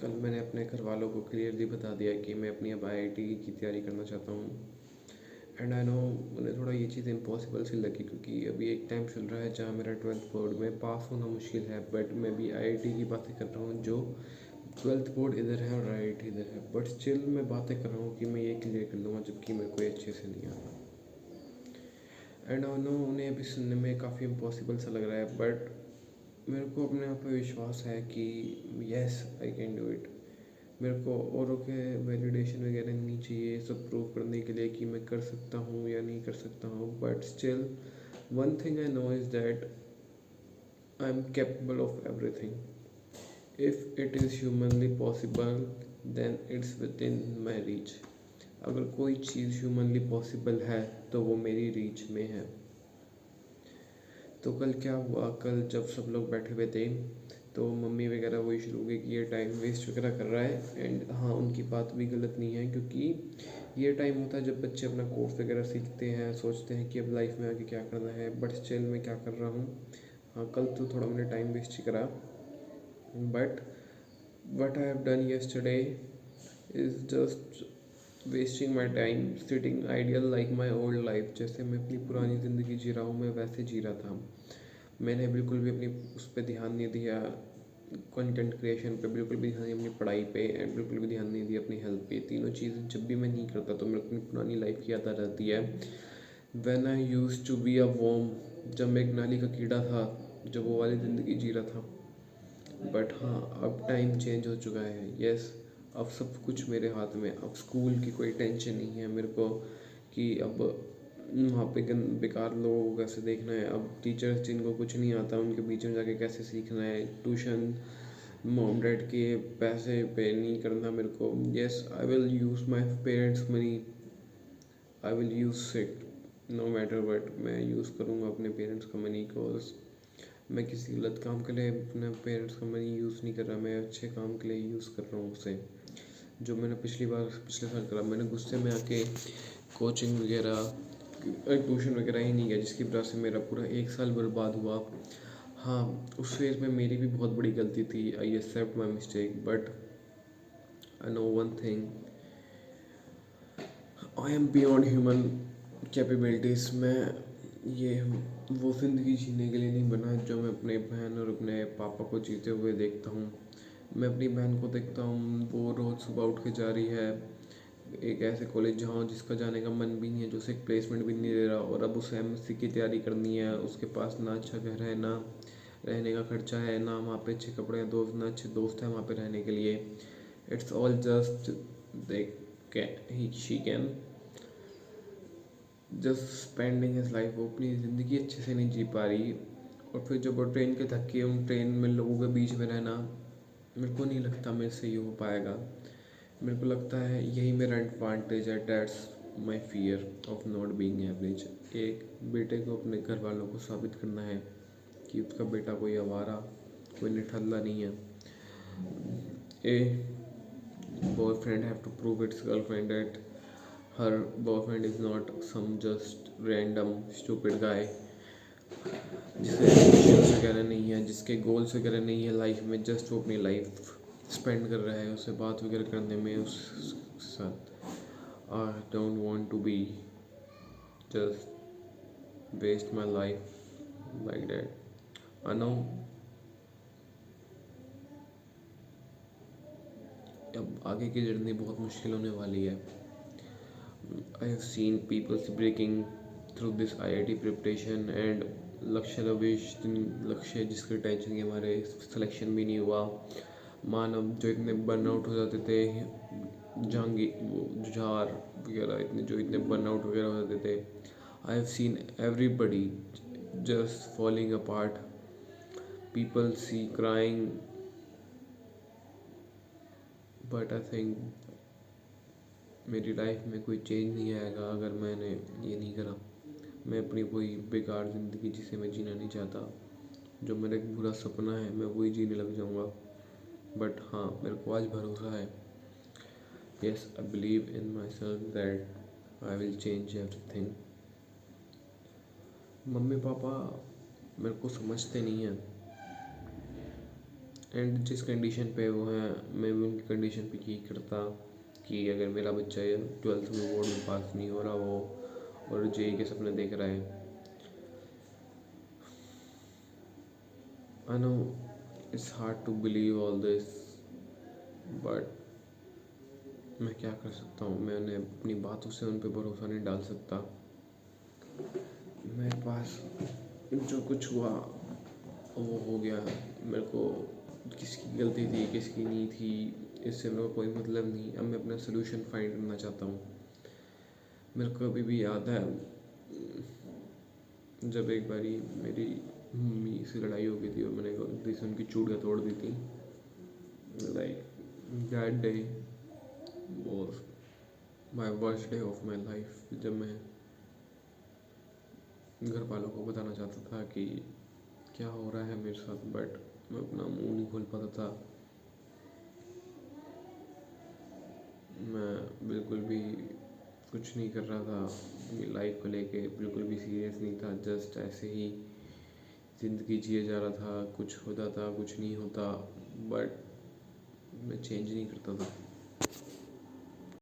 कल मैंने अपने घर वालों को क्लियरली बता दिया कि मैं अपनी अब आईआईटी की तैयारी करना चाहता हूँ। एंड आई नो उन्हें थोड़ा ये चीज़ इम्पॉसिबल सी लगी, क्योंकि अभी एक टाइम चल रहा है जहाँ मेरा 12th बोर्ड में पास होना मुश्किल है। बट मैं भी आईआईटी की बातें कर रहा हूँ, जो 12th बोर्ड इधर है और आईआईटी इधर है। बट स्टिल मैं बातें कर रहा हूँ कि मैं ये क्लियर कर लूँगा, जबकि मेरे को ये अच्छे से नहीं आता। एंड आई नो उन्हें अभी सुनने में काफ़ी इम्पॉसिबल सा लग रहा है, बट मेरे को अपने आप पे विश्वास है कि yes I can do it. मेरे को औरों के वैलिडेशन वगैरह नहीं चाहिए सब प्रूव करने के लिए कि मैं कर सकता हूँ या नहीं कर सकता हूँ। But still one thing I know is that I am capable of everything. If it is humanly possible then it's within my reach. अगर कोई चीज़ ह्यूमनली पॉसिबल है तो वो मेरी रीच में है। तो कल क्या हुआ, कल जब सब लोग बैठे हुए थे तो मम्मी वगैरह वही शुरू हो गई कि ये टाइम वेस्ट वगैरह कर रहा है। एंड हाँ, उनकी बात भी गलत नहीं है, क्योंकि ये टाइम होता है जब बच्चे अपना कोर्स वगैरह सीखते हैं, सोचते हैं कि अब लाइफ में आगे क्या करना है। बट स्टिल मैं क्या कर रहा हूँ, हाँ कल तो थोड़ा मैंने टाइम वेस्ट ही करा। But what I have done yesterday is just wasting my time sitting ideal like my old life. जैसे मैं अपनी पुरानी ज़िंदगी जी रहा हूँ, मैं वैसे जी रहा था। मैंने बिल्कुल भी अपनी उस पर ध्यान नहीं दिया, कंटेंट क्रिएशन पे बिल्कुल भी ध्यान नहीं, अपनी पढ़ाई पे एंड बिल्कुल भी ध्यान नहीं दिया अपनी हेल्थ पे। तीनों चीज़ें जब भी मैं नहीं करता तो मेरे को अपनी पुरानी लाइफ की याद आ जाती है। When I used to be a worm, जब मैं एक नाली का कीड़ा था, जब वो वाली ज़िंदगी जी रहा था। बट हाँ, अब टाइम चेंज हो चुका है। यस, अब सब कुछ मेरे हाथ में। अब स्कूल की कोई टेंशन नहीं है मेरे को कि अब वहाँ पे बेकार लोगों को कैसे देखना है। अब टीचर्स जिनको कुछ नहीं आता उनके बीच में जाके कैसे सीखना है। ट्यूशन मॉम डैड के पैसे पे नहीं करना मेरे को। Yes, I will use my parents money, I will use it no matter what. मैं यूज़ करूँगा अपने पेरेंट्स का मनी को। मैं किसी गलत काम के लिए अपने पेरेंट्स का मनी यूज़ नहीं कर रहा, मैं अच्छे काम के लिए यूज़ कर रहा हूँ उसे। जो मैंने पिछले साल करा, मैंने गुस्से में आके कोचिंग वगैरह ट्यूशन वगैरह ही नहीं गया, जिसकी वजह से मेरा पूरा एक साल बर्बाद हुआ। हाँ, उस फेज़ में मेरी भी बहुत बड़ी गलती थी, I accept my mistake. But I know one thing, I am beyond human capabilities. मैं ये वो ज़िंदगी जीने के लिए नहीं बना जो मैं अपने बहन और अपने पापा को जीते हुए देखता हूँ। मैं अपनी बहन को देखता हूँ, वो रोज़ सुबह उठ के जा रही है एक ऐसे कॉलेज जहाँ जिसका जाने का मन भी नहीं है, जो उसे एक प्लेसमेंट भी नहीं दे रहा। और अब उसे एमएससी की तैयारी करनी है, उसके पास ना अच्छा घर है, ना रहने का खर्चा है, ना वहाँ पे अच्छे कपड़े हैं, दोस्त ना अच्छे दोस्त हैं वहाँ पे रहने के लिए। It's all just they she can just spending his life. वो अपनी ज़िंदगी अच्छे से नहीं जी पा रही। और फिर जब वो ट्रेन के धक्के, उन ट्रेन में लोगों के बीच में रहना, मेरे को नहीं लगता मेरे से ये हो पाएगा। मेरे को लगता है यही मेरा एडवांटेज है। That's my fear of not being average. एक बेटे को अपने घर वालों को साबित करना है कि उसका बेटा कोई आवारा, कोई निठल्ला नहीं है। A boyfriend have to prove its girlfriend that her boyfriend is not some just random stupid guy जिसे ambitions वगैरह नहीं है, जिसके गोल्स वगैरह नहीं है लाइफ में। जस्ट वो अपनी लाइफ स्पेंड कर रहा है उससे बात वगैरह करने में उस साथ। I don't want to be just waste my life like that. I know अब आगे की जर्नी बहुत मुश्किल होने वाली है। I have seen people breaking through this IIT preparation and लक्ष्य जिसके टेंशन के हमारे सिलेक्शन भी नहीं हुआ। मानव जो इतने बर्नआउट हो जाते थे, जुझार वगैरह इतने बर्नआउट वगैरह हो जाते थे। I have seen everybody just falling apart, people see crying. But I think मेरी लाइफ में कोई चेंज नहीं आएगा अगर मैंने ये नहीं करा। मैं अपनी वही बेकार ज़िंदगी जिसे मैं जीना नहीं चाहता, जो मेरा एक बुरा सपना है, मैं वही जीने लग जाऊँगा। बट हाँ, मेरे को आज भरोसा है। Yes, I believe in my self that I will change everything. Mummy papa मेरे को समझते नहीं हैं एंड जिस कंडीशन पे वो हैं मैं भी उनकी कंडीशन पे यही करता कि अगर मेरा बच्चा 12th में बोर्ड में पास नहीं हो रहा हो और जेई के सपने देख रहा है, I know it's hard to believe all this, but मैं क्या कर सकता हूँ। मैं उन्हें अपनी बातों से उन पर भरोसा नहीं डाल सकता। मेरे पास जो कुछ हुआ वो हो गया। मेरे को किसकी गलती थी किसकी नहीं थी इससे मेरे को कोई मतलब नहीं। अब मैं अपना सोल्यूशन फाइंड करना चाहता हूँ। मेरे को अभी भी याद है जब एक बारी मेरी मम्मी से लड़ाई हो गई थी और मैंने गलती से उनकी चूड़ियाँ तोड़ दी थी। Like that day was my worst day of my life. जब मैं घर वालों को बताना चाहता था कि क्या हो रहा है मेरे साथ, बट मैं अपना मुंह नहीं खोल पाता था। मैं बिल्कुल भी कुछ नहीं कर रहा था अपनी लाइफ को लेके, बिल्कुल भी सीरियस नहीं था। जस्ट ऐसे ही ज़िंदगी जिए जा रहा था, कुछ होता था कुछ नहीं होता, बट मैं चेंज नहीं करता था।